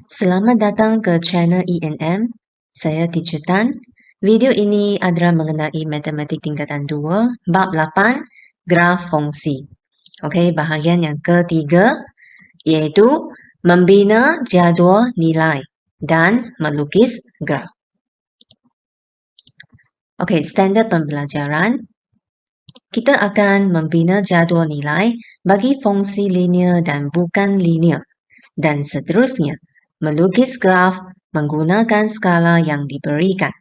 Selamat datang ke channel ENM. Saya Teacher Tan. Video ini adalah mengenai matematik tingkatan 2, bab 8, graf fungsi. Okey, bahagian yang ketiga iaitu membina jadual nilai dan melukis graf. Okey, standard pembelajaran. Kita akan membina jadual nilai bagi fungsi linear dan bukan linear. Dan seterusnya, melukis graf menggunakan skala yang diberikan.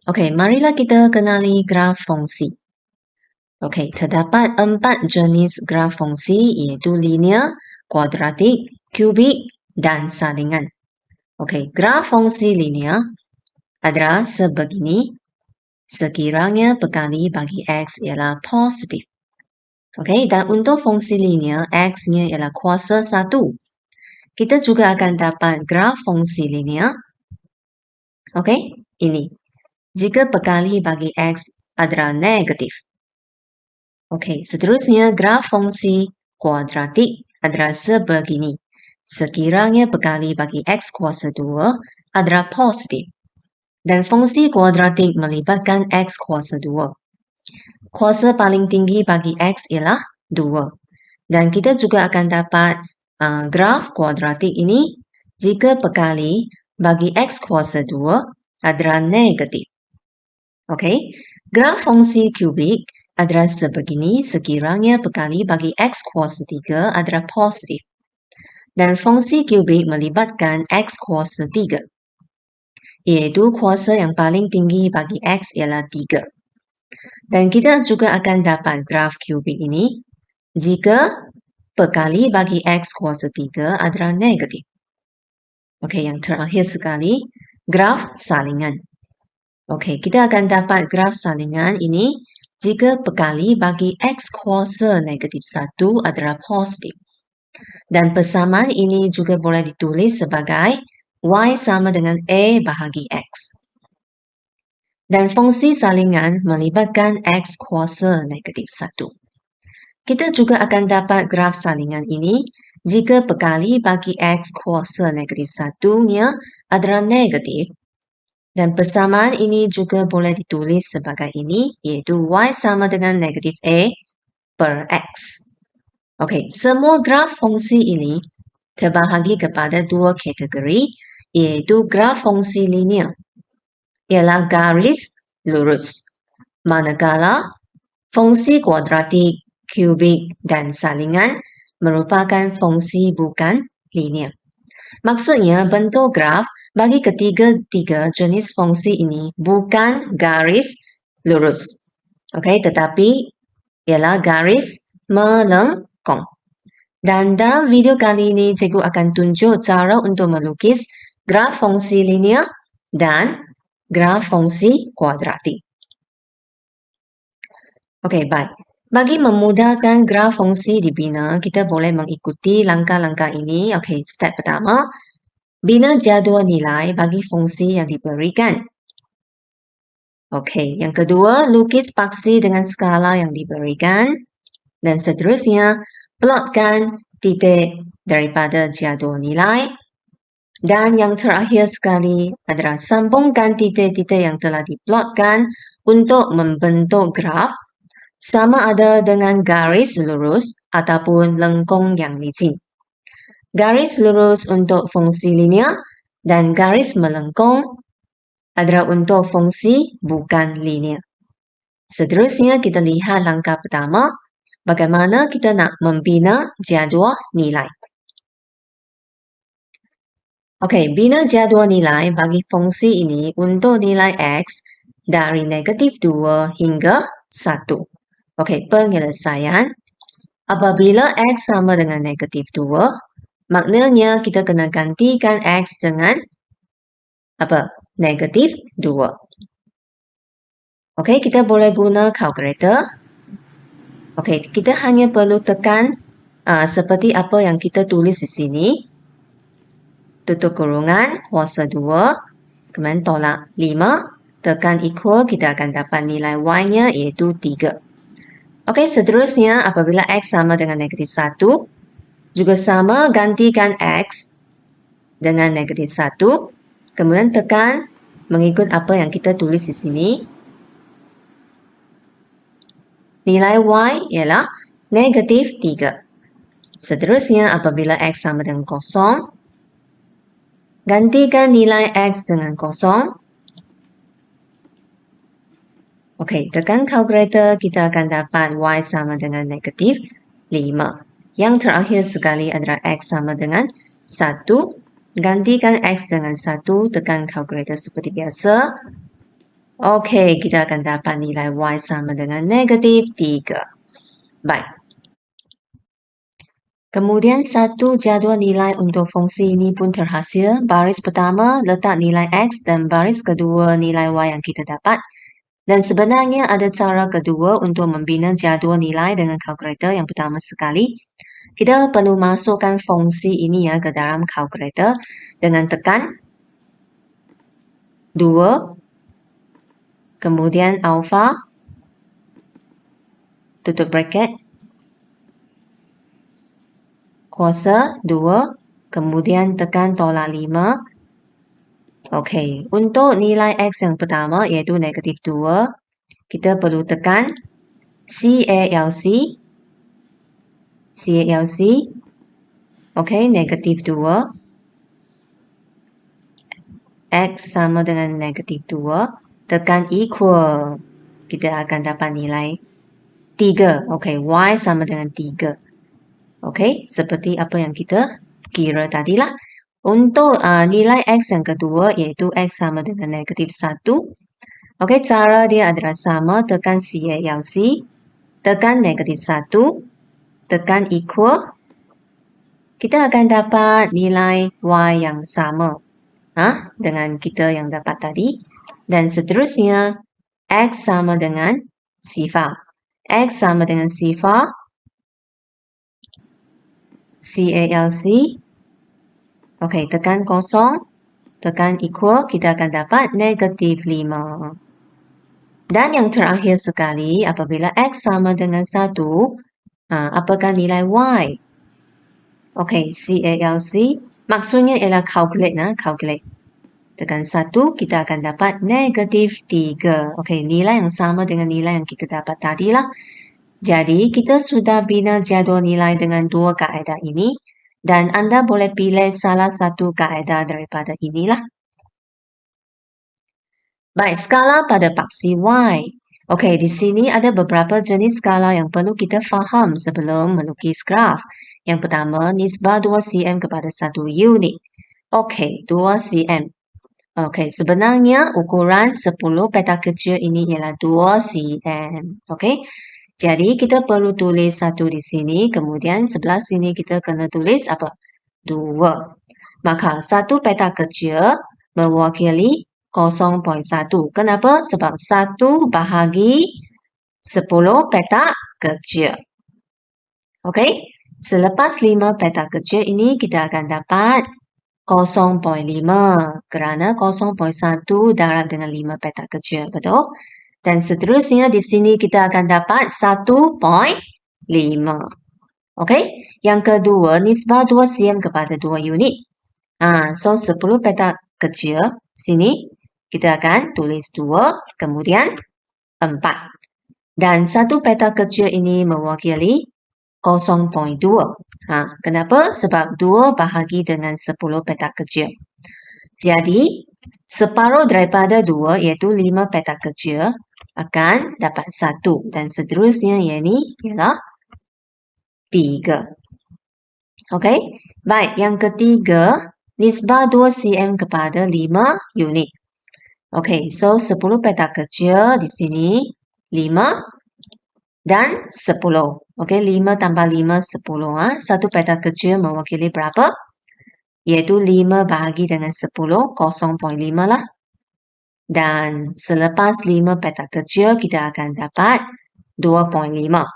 Okey, marilah kita kenali graf fungsi. Okey, terdapat 4 jenis graf fungsi iaitu linear, kuadratik, kubik dan salingan. Okey, graf fungsi linear adalah sebegini sekiranya bekali bagi X ialah positif. Okey, dan untuk fungsi linear, X-nya ialah kuasa 1. Kita juga akan dapat graf fungsi linear. Okey, ini. Jika bekali bagi X adalah negatif. Okey, seterusnya graf fungsi kuadratik adalah sebegini. Sekiranya bekali bagi X kuasa 2 adalah positif. Dan fungsi kuadratik melibatkan X kuasa 2. Kuasa paling tinggi bagi X ialah 2. Dan kita juga akan dapat graf kuadratik ini jika bekali bagi X kuasa 2 adalah negatif. Okey, graf fungsi kubik adalah sebegini sekiranya bekali bagi X kuasa 3 adalah positif. Dan fungsi kubik melibatkan X kuasa 3. Iaitu kuasa yang paling tinggi bagi X ialah 3. Dan kita juga akan dapat graf kubik ini jika bekali bagi X kuasa 3 adalah negatif. Okey, yang terakhir sekali, graf salingan. Okey, kita akan dapat graf salingan ini jika bekali bagi X kuasa negatif 1 adalah positif. Dan persamaan ini juga boleh ditulis sebagai Y sama dengan A bahagi X. Dan fungsi salingan melibatkan X kuasa negatif 1. Kita juga akan dapat graf salingan ini jika bekali bagi X kuasa negatif 1-nya adalah negatif. Dan persamaan ini juga boleh ditulis sebagai ini, iaitu Y sama dengan negatif A per X. Okey, semua graf fungsi ini terbahagi kepada 2 kategori, iaitu graf fungsi linear, ialah garis lurus. Manakala fungsi kuadratik, kubik dan salingan merupakan fungsi bukan linear. Maksudnya bentuk graf bagi ketiga-tiga jenis fungsi ini bukan garis lurus. Okey, tetapi ialah garis melengkung. Dan dalam video kali ini, cikgu akan tunjuk cara untuk melukis graf fungsi linear dan graf fungsi kuadratik. Okey, baik. Bagi memudahkan graf fungsi dibina, kita boleh mengikuti langkah-langkah ini. Okey, step pertama, bina jadual nilai bagi fungsi yang diberikan. Okey, yang kedua, lukis paksi dengan skala yang diberikan. Dan seterusnya, plotkan titik daripada jadual nilai. Dan yang terakhir sekali adalah sambungkan titik-titik yang telah diplotkan untuk membentuk graf sama ada dengan garis lurus ataupun lengkung yang licin. Garis lurus untuk fungsi linear dan garis melengkung adalah untuk fungsi bukan linear. Seterusnya kita lihat langkah pertama, bagaimana kita nak membina jadual nilai. Okey, bina jadual nilai bagi fungsi ini untuk nilai X dari negatif 2 hingga 1. Okey, penyelesaian. Apabila X sama dengan negatif 2, maknanya kita kena gantikan X dengan apa? Negatif 2. Okey, kita boleh guna kalkulator. Okey, kita hanya perlu tekan seperti apa yang kita tulis di sini. Tutup kurungan, kuasa 2, kemudian tolak 5, tekan equal, kita akan dapat nilai Y-nya iaitu 3. Okey, seterusnya apabila X sama dengan negatif 1, Juga sama, gantikan X dengan negatif 1. Kemudian tekan mengikut apa yang kita tulis di sini. Nilai Y ialah negatif 3. Seterusnya, apabila X sama dengan 0, gantikan nilai X dengan 0. Okey, tekan kalkulator, kita akan dapat Y sama dengan negatif 5. Yang terakhir sekali adalah X sama dengan 1. Gantikan X dengan 1, tekan kalkulator seperti biasa. Okey, kita akan dapat nilai Y sama dengan negatif 3. Baik. Kemudian satu jadual nilai untuk fungsi ini pun terhasil. Baris pertama letak nilai X dan baris kedua nilai Y yang kita dapat. Dan sebenarnya ada cara kedua untuk membina jadual nilai dengan kalkulator. Yang pertama sekali, kita perlu masukkan fungsi ini ya ke dalam kalkulator dengan tekan 2, kemudian alpha, tutup bracket, kuasa 2, kemudian tekan tolak 5. Okey, untuk nilai X yang pertama iaitu negatif 2, kita perlu tekan CALC. Okey, negatif 2. X sama dengan negatif 2. Tekan equal. Kita akan dapat nilai 3. Okey, Y sama dengan 3. Okey, seperti apa yang kita kira tadilah. Untuk nilai X yang kedua iaitu X sama dengan negatif 1. Okey, cara dia adalah sama. Tekan CALC. Tekan negatif 1. Tekan equal. Kita akan dapat nilai Y yang sama dengan kita yang dapat tadi. Dan seterusnya, X sama dengan sifar. X sama dengan sifar. CALC. Okey, tekan 0. Tekan equal, kita akan dapat negatif 5. Dan yang terakhir sekali, apabila X sama dengan 1, apakah nilai Y? Okey, CALC. Maksudnya ialah calculate. Calculate. Tekan 1, kita akan dapat negatif 3. Okey, nilai yang sama dengan nilai yang kita dapat tadilah. Jadi, kita sudah bina jadual nilai dengan dua kaedah ini. Dan anda boleh pilih salah satu kaedah daripada inilah. Baik, skala pada paksi Y. Okey, di sini ada beberapa jenis skala yang perlu kita faham sebelum melukis graf. Yang pertama, nisbah 2 cm kepada 1 unit. Okey, 2 cm. Okey, sebenarnya ukuran 10 petak kecil ini ialah 2 cm. Okey, jadi kita perlu tulis 1 di sini, kemudian sebelah sini kita kena tulis apa? 2. Maka 1 petak kecil mewakili 0.1. Kenapa? Sebab 1 bahagi 10 petak kecil. Okey, selepas 5 petak kecil ini kita akan dapat 0.5 kerana 0.1 darab dengan 5 petak kecil, betul? Dan seterusnya di sini kita akan dapat 1.5. Okey, yang kedua nisbah 2 cm kepada 2 unit. So 10 petak kecil sini kita akan tulis 2, kemudian 4. Dan 1 petak kecil ini mewakili 0.2. Kenapa? Sebab 2 bahagi dengan 10 petak kecil. Jadi, separuh daripada 2 iaitu 5 petak kecil akan dapat 1. Dan seterusnya ini ialah 3. Okey, baik. Yang ketiga, nisbah 2 cm kepada 5 unit. Okey, so 10 petak kecil di sini 5 dan 10. Okey, 5 tambah 5, 10. 1 petak kecil mewakili berapa? Iaitu 5 bahagi dengan 10, 0.5 lah. Dan selepas 5 petak kecil, kita akan dapat 2.5.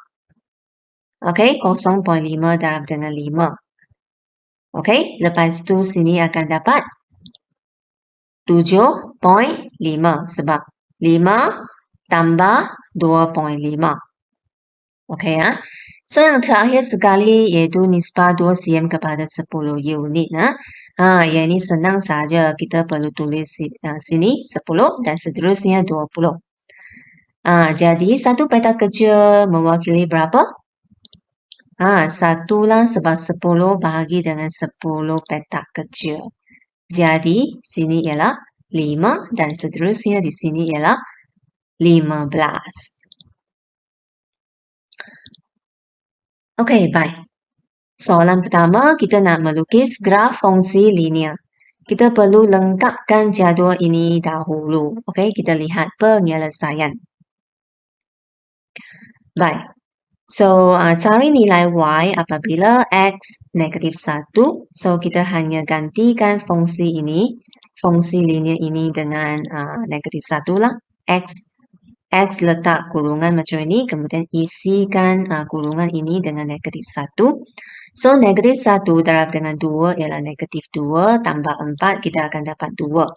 Okey, 0.5 darab dengan 5. Okey, lepas tu sini akan dapat 7.5 sebab 5 tambah 2.5. Okey So, yang terakhir sekali iaitu nisbah 2 cm kepada 10 unit. Yang ini senang saja. Kita perlu tulis sini 10 dan seterusnya 20. Jadi satu petak kecil mewakili berapa? Satulah sebab 10 bahagi dengan 10 petak kecil. Jadi sini ialah 5 dan seterusnya di sini ialah 15. Okey, baik. Soalan pertama, kita nak melukis graf fungsi linear. Kita perlu lengkapkan jadual ini dahulu. Okey, kita lihat penyelesaian. Baik. So, cari nilai Y apabila X negatif 1. So, kita hanya gantikan fungsi ini, fungsi linear ini dengan negatif 1 lah. X letak kurungan macam ini, kemudian isikan kurungan ini dengan negatif 1. So, negatif 1 darab dengan 2 ialah negatif 2, tambah 4, kita akan dapat 2.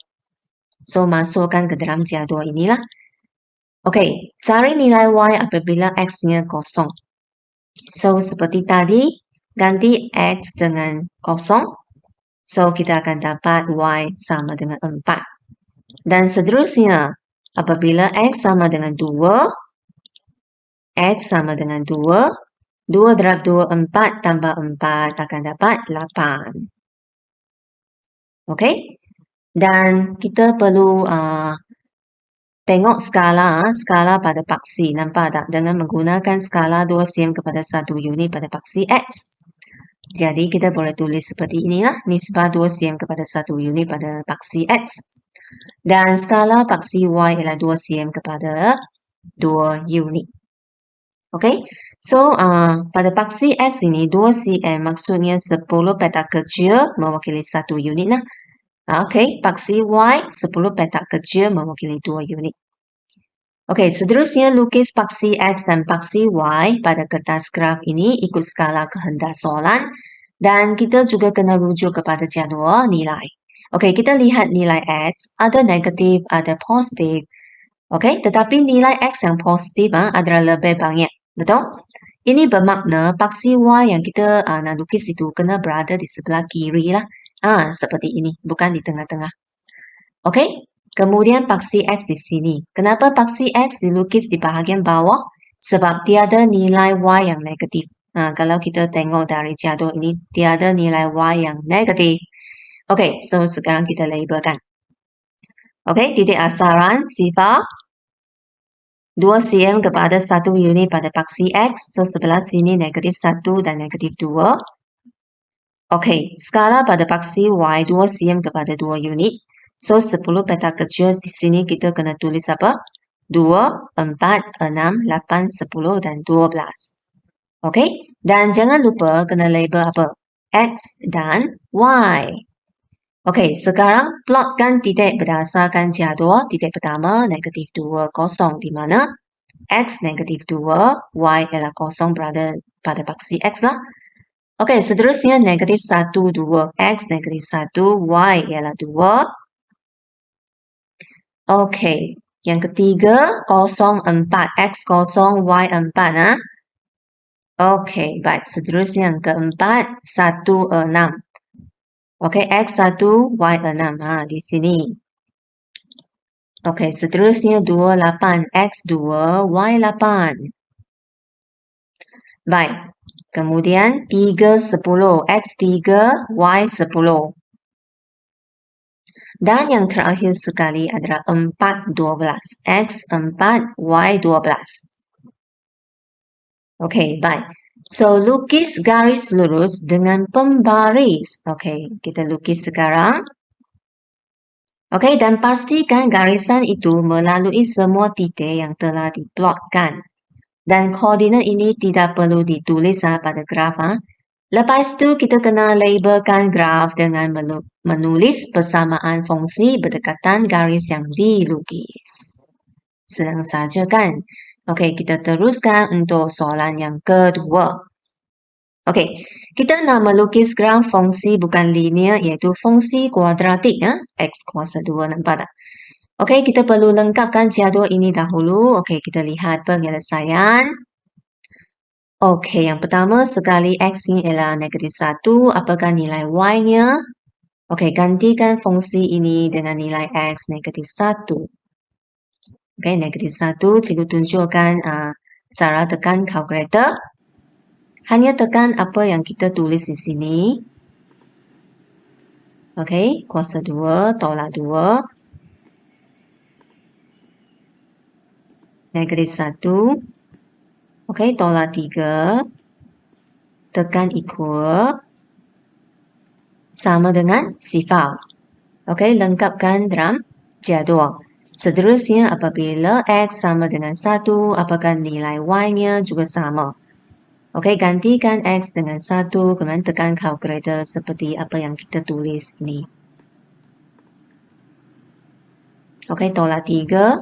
So, masukkan ke dalam jadual inilah. Okey, cari nilai Y apabila X-nya kosong. So, seperti tadi, ganti X dengan kosong. So, kita akan dapat Y sama dengan 4. Dan seterusnya, apabila X sama dengan 2, X sama dengan 2, 2 darab 2, 4 tambah 4 akan dapat 8. Okey? Dan kita perlu tengok skala pada paksi. Nampak tak? Dengan menggunakan skala 2 cm kepada 1 unit pada paksi X. Jadi, kita boleh tulis seperti inilah. Nisbah 2 cm kepada 1 unit pada paksi X. Dan skala paksi Y ialah 2 cm kepada 2 unit. Okey? So, pada paksi X ini 2 cm maksudnya 10 petak kecil mewakili 1 unit lah. Okey, paksi Y 10 petak kecil mewakili 2 unit. Okey, seterusnya lukis paksi X dan paksi Y pada kertas graf ini ikut skala kehendak soalan. Dan kita juga kena rujuk kepada jadual nilai. Okey, kita lihat nilai X, ada negatif, ada positif. Okey, tetapi nilai X yang positif adalah lebih banyak. Betul? Ini bermakna paksi Y yang kita nak lukis itu kena berada di sebelah kiri lah. Seperti ini, bukan di tengah-tengah. Okey, kemudian paksi X di sini. Kenapa paksi X dilukis di bahagian bawah? Sebab tiada nilai Y yang negatif. Kalau kita tengok dari jadual ini, tiada nilai Y yang negatif. Okey, so sekarang kita labelkan. Okey, titik asaran sifar 2 cm kepada 1 unit pada paksi X. So, sebelah sini negatif 1 dan negatif 2. Okey, skala pada paksi Y 2 cm kepada 2 unit. So, 10 petak kecil di sini kita kena tulis apa? 2, 4, 6, 8, 10 dan 12. Okey, dan jangan lupa kena label apa? X dan Y. Okey, sekarang plotkan titik berdasarkan jadual. Titik pertama, negatif 2, 0, di mana X negatif 2, Y ialah 0 berada pada paksi X lah. Okey, seterusnya negatif 1, 2, X negatif 1, Y ialah 2. Okey, yang ketiga, 0, 4, X 0, Y 4. Okey, baik. Seterusnya yang keempat, 1, 6. Okey, X1, Y6. Di sini. Okey, seterusnya 28. X2, Y8. Baik. Kemudian 3, 10. X3, Y10. Dan yang terakhir sekali adalah 4, 12. X4, Y12. Okey, baik. So, lukis garis lurus dengan pembaris. Okey, kita lukis sekarang. Okey, dan pastikan garisan itu melalui semua titik yang telah diplotkan. Dan koordinat ini tidak perlu ditulis pada graf. Lepas tu kita kena labelkan graf dengan menulis persamaan fungsi berdekatan garis yang dilukis. Senang saja kan? Okey, kita teruskan untuk soalan yang kedua. Okey, kita nak melukis graf fungsi bukan linear iaitu fungsi kuadratik. X kuasa 2, nampak tak? Okey, kita perlu lengkapkan jadual ini dahulu. Okey, kita lihat penyelesaian. Okey, yang pertama sekali X-nya ialah negatif 1, apakah nilai Y-nya? Okey, gantikan fungsi ini dengan nilai X negatif 1. Okey, negatif 1, cikgu tunjukkan cara tekan kalkulator. Hanya tekan apa yang kita tulis di sini. Okey, kuasa 2, tolak 2. Negatif 1. Okey, tolak 3. Tekan equal. Sama dengan sifar. Okey, lengkapkan dalam jadual. Seterusnya, apabila X sama dengan 1, apakah nilai Y-nya juga sama? Okey, gantikan X dengan 1, kemudian tekan kalkulator seperti apa yang kita tulis ini. Okey, tolak 3.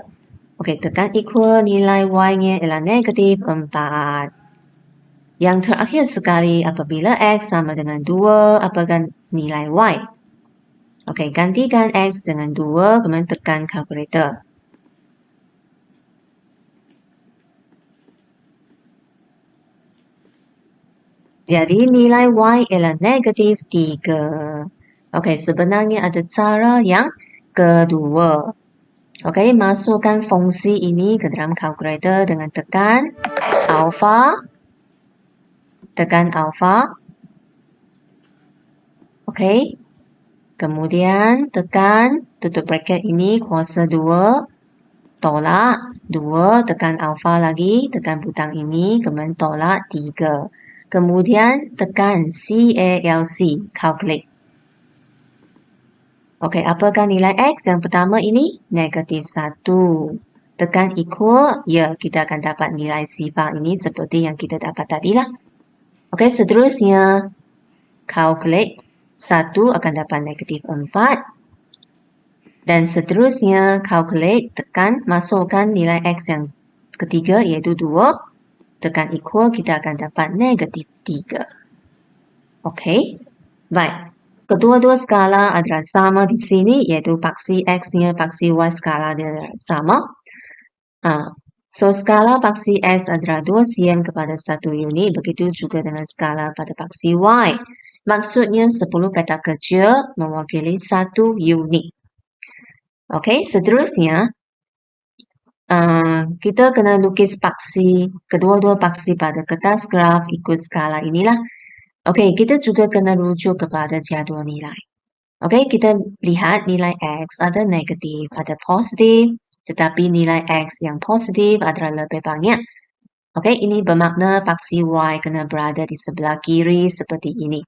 Okey, tekan equal, nilai Y-nya ialah negatif 4. Yang terakhir sekali, apabila X sama dengan 2, apakah nilai Y? Okey, gantikan X dengan 2, kemudian tekan kalkulator. Jadi nilai Y ialah negatif 3. Okey, sebenarnya ada cara yang kedua. Okey, masukkan fungsi ini ke dalam kalkulator dengan tekan alpha. Tekan alpha. Okey. Kemudian tekan tutup bracket ini kuasa 2. Tolak 2, tekan alpha lagi, tekan butang ini, kemudian tolak 3. Kemudian tekan CALC, calculate. Okey, apakah nilai X yang pertama ini? Negatif 1. Tekan equal, ya, kita akan dapat nilai sifar ini seperti yang kita dapat tadi lah. Okey, seterusnya, calculate. 1 akan dapat negatif 4. Dan seterusnya, calculate, tekan, masukkan nilai X yang ketiga, iaitu 2. Tekan equal, kita akan dapat negatif 3. Okey, baik. Kedua-dua skala adalah sama di sini, iaitu paksi X-nya, paksi Y skala dia adalah sama. So, skala paksi X adalah 2 cm kepada 1 unit, begitu juga dengan skala pada paksi Y. Maksudnya 10 petak kecil mewakili 1 unit. Okey, seterusnya, kita kena lukis paksi, kedua-dua paksi pada kertas graf ikut skala inilah. Okey, kita juga kena rujuk kepada jadual nilai. Okey, kita lihat nilai X ada negatif, ada positif, tetapi nilai X yang positif adalah lebih banyak. Okey, ini bermakna paksi Y kena berada di sebelah kiri seperti ini.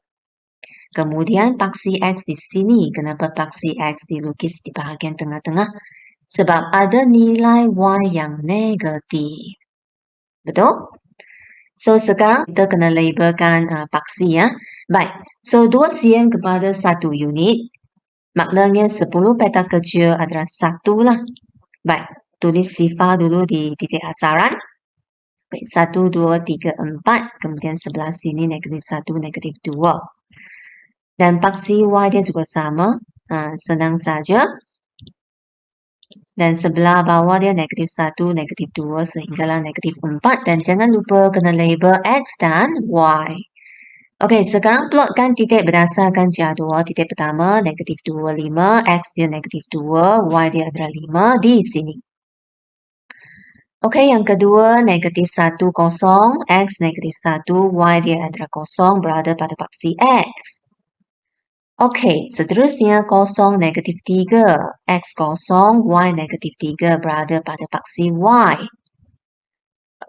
Kemudian paksi X di sini, kenapa paksi X dilukis di bahagian tengah-tengah? Sebab ada nilai Y yang negatif. Betul? So, sekarang kita kena labelkan paksi ya. Baik, so 2 cm kepada 1 unit. Maknanya 10 petak kecil adalah 1 lah. Baik, tulis sifar dulu di titik hasaran. Okay, 1, 2, 3, 4. Kemudian sebelah sini negatif 1, negatif 2. Dan paksi Y dia juga sama. Senang saja. Dan sebelah bawah dia negatif 1, negatif 2 sehinggalah negatif 4. Dan jangan lupa kena label X dan Y. Okey, sekarang plotkan titik berdasarkan jadual. Titik pertama negatif 2, 5. X dia negatif 2, Y dia adalah 5 di sini. Okey, yang kedua negatif 1, 0. X negatif 1, Y dia adalah 0 berada pada paksi X. Okey, seterusnya 0, negatif 3. X 0, Y negatif 3 berada pada paksi Y.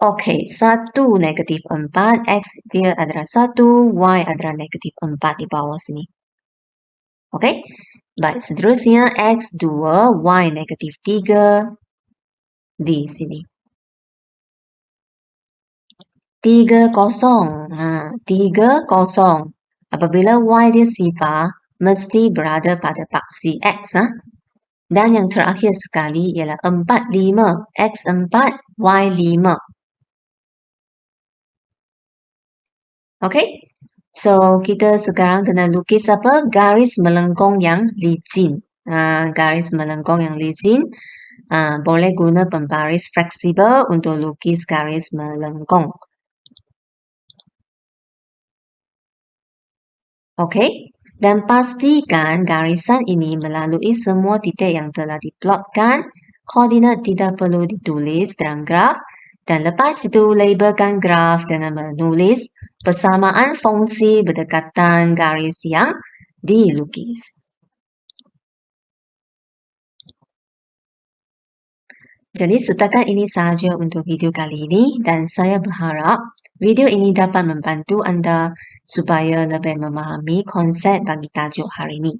Okey, 1 negatif 4. X dia adalah 1, Y adalah negatif 4 di bawah sini. Okey, baik, seterusnya X 2, Y negatif 3 di sini. 3, 0. 3, 0. Apabila Y dia sifar, mesti berada pada paksi X. Dan yang terakhir sekali ialah 4, 5. X 4, Y 5. Okey, so kita sekarang kena lukis apa? Garis melengkung yang licin. Garis melengkung yang licin. Boleh guna pembaris fleksibel untuk lukis garis melengkung. Oke, dan pastikan garisan ini melalui semua titik yang telah diplotkan. Koordinat tidak perlu ditulis dalam graf. Dan lepas itu, labelkan graf dengan menulis persamaan fungsi berdekatan garis yang dilukis. Jadi setakat ini sahaja untuk video kali ini dan saya berharap video ini dapat membantu anda supaya lebih memahami konsep bagi tajuk hari ini.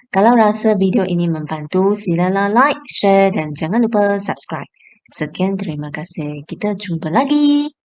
Kalau rasa video ini membantu, silalah like, share dan jangan lupa subscribe. Sekian terima kasih. Kita jumpa lagi.